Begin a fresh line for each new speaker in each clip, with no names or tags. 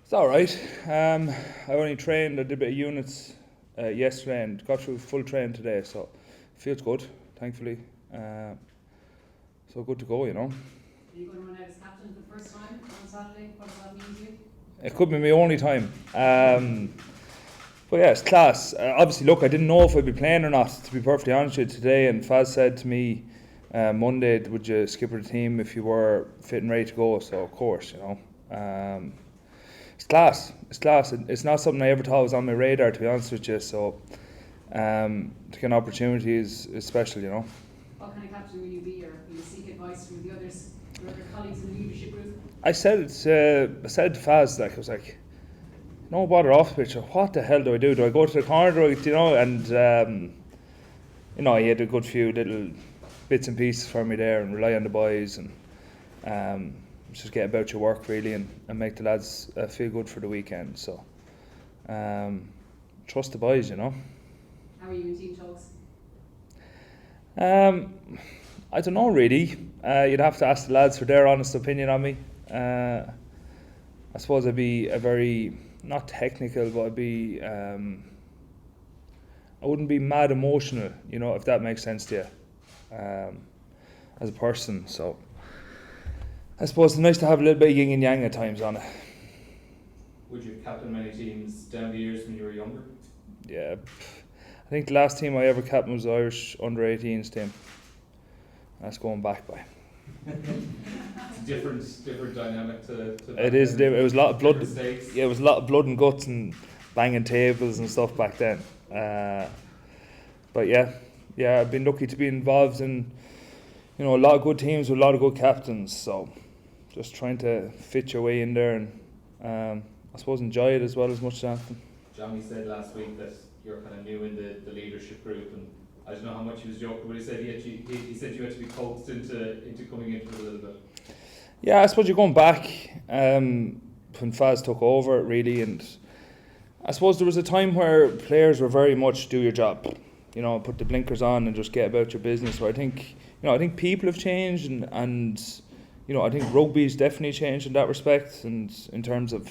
It's alright. I only trained, I did a bit of units yesterday and got through full train today, so feels good, thankfully. So good to go,
Are you going to run out as captain for the first time on Saturday? What does that mean to you?
It could be my only time. But yeah, it's class. Obviously, look, I didn't know if I'd be playing or not, to be perfectly honest with you, today. And Faz said to me Monday, would you skipper the team if you were fit and ready to go? So, of course, it's class. It's class. It's not something I ever thought was on my radar, to be honest with you. So, to get an opportunity is special,
What kind of captain will you be, or will you seek advice from the other colleagues in the leadership group?
I said to Faz, I was like, no bother off the pitch. What the hell do I do? Do I go to the corner? And he had a good few little bits and pieces for me there, and rely on the boys, and just get about your work really, and make the lads feel good for the weekend. So trust the boys,
How are you in team talks?
I don't know really. You'd have to ask the lads for their honest opinion on me. I suppose I'd be a very, not technical, but I'd be I wouldn't be mad emotional, if that makes sense to you, as a person. So I suppose it's nice to have a little bit of yin and yang at times on it.
Would you have captained many teams down the years when you were younger?
Yeah, I think the last team I ever captained was the Irish under-18s team. That's going back by.
It's a different dynamic to
it is. It was a lot of blood.
Stakes.
Yeah, it was a lot of blood and guts and banging tables and stuff back then. But yeah, I've been lucky to be involved in, a lot of good teams with a lot of good captains. So just trying to fit your way in there and I suppose enjoy it as well as much as anything.
Johnny said last week that you're kind of new in the leadership group, and I don't know how much he was joking, but he said he said you had to be coaxed into coming into it a little bit.
Yeah, I suppose you're going back when Faz took over really, and I suppose there was a time where players were very much do your job, put the blinkers on and just get about your business. Where I think people have changed, and I think rugby's definitely changed in that respect, and in terms of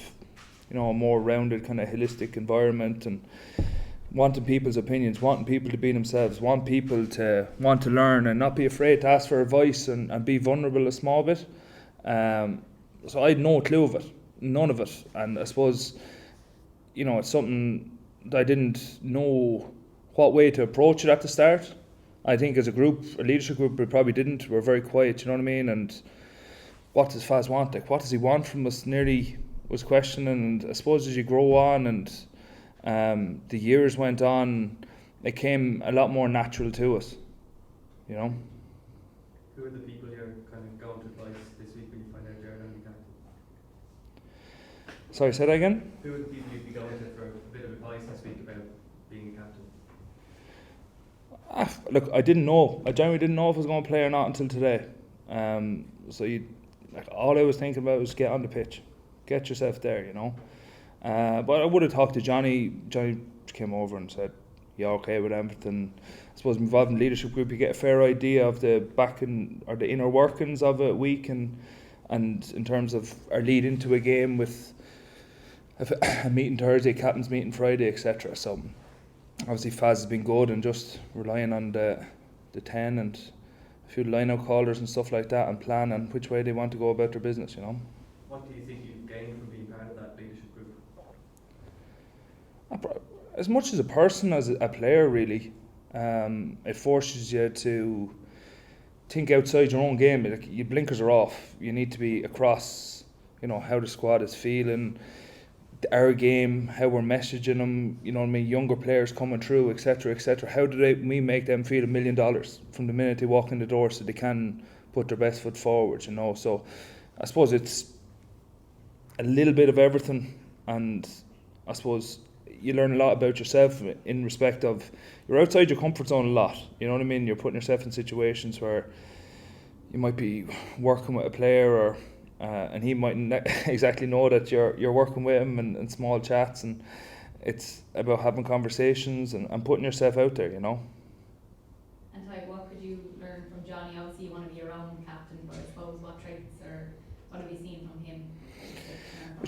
a more rounded kind of holistic environment, and wanting people's opinions, wanting people to be themselves, want people to want to learn and not be afraid to ask for advice and be vulnerable a small bit. So I had no clue of it, none of it, and I suppose it's something that I didn't know what way to approach it at the start. I think as a group, a leadership group, we probably didn't. We were very quiet, and what does Faz want? Like, what does he want from us? Nearly was questioning, and I suppose as you grow on and the years went on, it came a lot more natural to us,
Who are the people you're kind of going to advise this week when you find out you're going to be captain?
Sorry, say that again?
Who are the people you'd be going to for a bit of advice this week about being a captain?
Look, I didn't know. I genuinely didn't know if I was going to play or not until today. So all I was thinking about was get on the pitch, get yourself there, But I would have talked to Johnny. Johnny came over and said, "Yeah, okay with everything." I suppose involved in the leadership group, you get a fair idea of the back and or the inner workings of a week, and in terms of our lead into a game with a meeting Thursday, captain's meeting Friday, etc. So obviously Faz has been good, and just relying on the 10 and a few line-out callers and stuff like that, and plan on which way they want to go about their business.
What do you think you've gained from being part of that leadership group?
As much as a person as a player, really. It forces you to think outside your own game. Your blinkers are off. You need to be across, how the squad is feeling, our game, how we're messaging them, younger players coming through, etc., etc. How do we make them feel $1 million from the minute they walk in the door, so they can put their best foot forward, So I suppose it's a little bit of everything, and I suppose you learn a lot about yourself in respect of you're outside your comfort zone a lot. You know what I mean? You're putting yourself in situations where you might be working with a player, or and he mightn't exactly know that you're working with him, and small chats, and it's about having conversations and putting yourself out there.
And Tadhg, what could you learn from Johnny? Obviously you want to be your own captain, but I suppose what traits or what have you seen from him?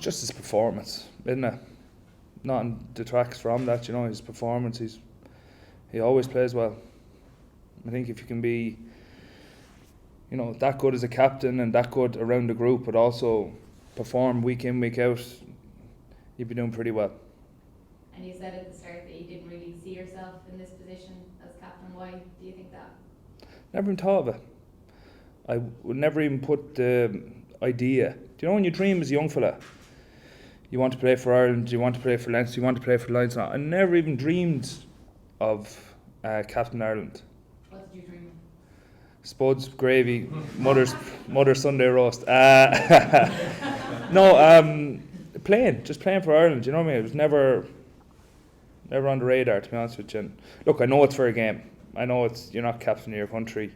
it's just his performance, isn't it? Nothing detracts from that, you know, his performance. He always plays well. I think if you can be, you know, that good as a captain and that good around the group, but also perform week in, week out, you'd be doing pretty well.
And you said at the start that you didn't really see yourself in this position as captain. Why do you think that?
Never even thought of it. I would never even put the idea. Do you know when you dream as a young fella, you want to play for Ireland, you want to play for Leinster, you want to play for Lions? I never even dreamed of Captain Ireland.
What did you dream of?
Spuds, gravy, mother's Sunday roast. Just playing for Ireland. You know what I mean? It was never on the radar, to be honest with you. And look, I know it's for a game. I know you're not captain of your country,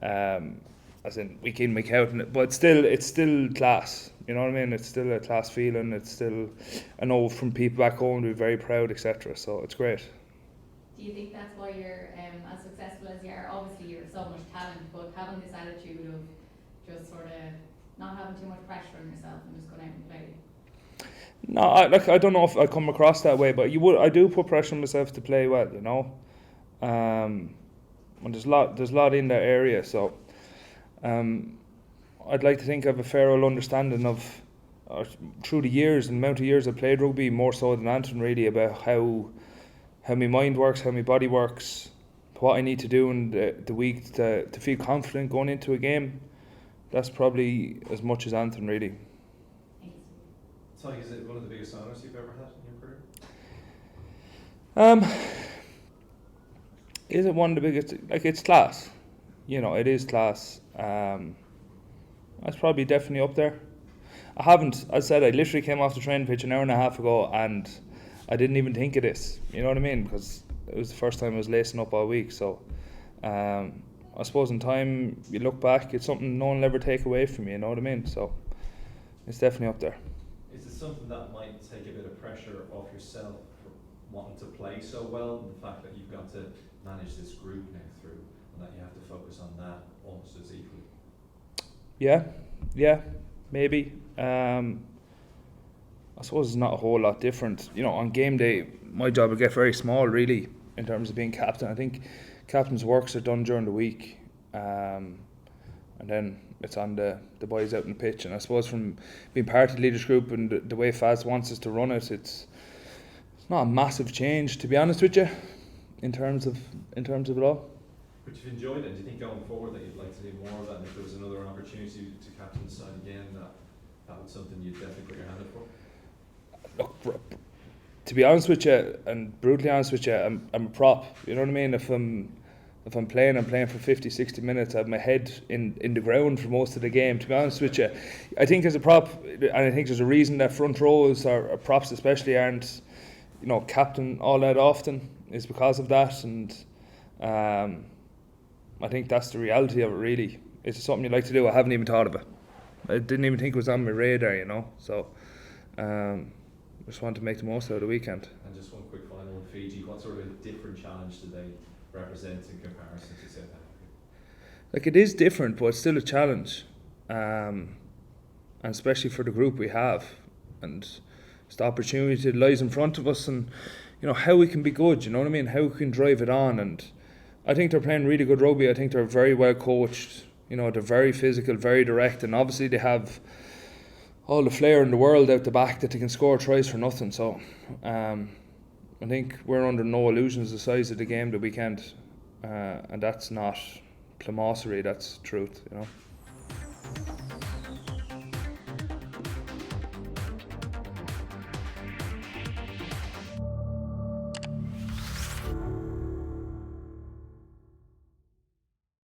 as in week in, week out. But it's still class. You know what I mean? It's still a class feeling. It's still, I know from people back home, they're very proud, etc. So it's great.
Do you think that's why you're as successful as you are? Obviously, you're so much talent, but having this attitude of just sort of not having too much pressure on yourself and just going out and play.
No, I don't know if I come across that way, but I do put pressure on myself to play well, you know. And there's a lot in that area, so I'd like to think I have a fair old understanding of through the years and amount of years I've played rugby, more so than Anton really, about how my mind works, how my body works, what I need to do in the week to feel confident going into a game. That's probably as much as Anton really.
So is it one of the biggest honours you've ever had in your career?
Is it one of the biggest? Like, it's class. You know, it is class. That's probably definitely up there. I literally came off the training pitch an hour and a half ago and I didn't even think of this. You know what I mean? Because it was the first time I was lacing up all week. So I suppose in time, you look back, it's something no one will ever take away from you. You know what I mean? So it's definitely up there.
Is it something that might take a bit of pressure off yourself for wanting to play so well, and the fact that you've got to manage this group now through, and that you have to focus on that almost as equally?
Yeah, maybe. I suppose it's not a whole lot different. You know, on game day, my job will get very small, really, in terms of being captain. I think captain's works are done during the week, and then it's on the boys out in the pitch. And I suppose from being part of the leaders group and the way Faz wants us to run it, it's not a massive change, to be honest with you, in terms of it all.
But you've enjoyed it. Do you think going forward that you'd like to do more of that, and if there was another opportunity to captain the side again, that was something you'd definitely put your hand up for?
Look, to be honest with you, and brutally honest with you, I'm a prop. You know what I mean? If I'm playing for 50, 60 minutes. I have my head in the ground for most of the game, to be honest with you. I think as a prop, and I think there's a reason that front rows or props especially aren't, you know, captain all that often, is because of that. And I think that's the reality of it, really. It's something you like to do. I haven't even thought of it. I didn't even think it was on my radar, you know. So just want to make the most out of the weekend.
And just one quick final on Fiji. What sort of a different challenge do they represent in comparison to South Africa?
Like, it is different, but it's still a challenge, and especially for the group we have, and it's the opportunity that lies in front of us, and you know how we can be good. You know what I mean? How we can drive it on, and I think they're playing really good rugby. I think they're very well coached. You know, they're very physical, very direct, and obviously they have all the flair in the world out the back that they can score tries for nothing. So I think we're under no illusions the size of the game the weekend, and that's not plamossery, that's truth, you know.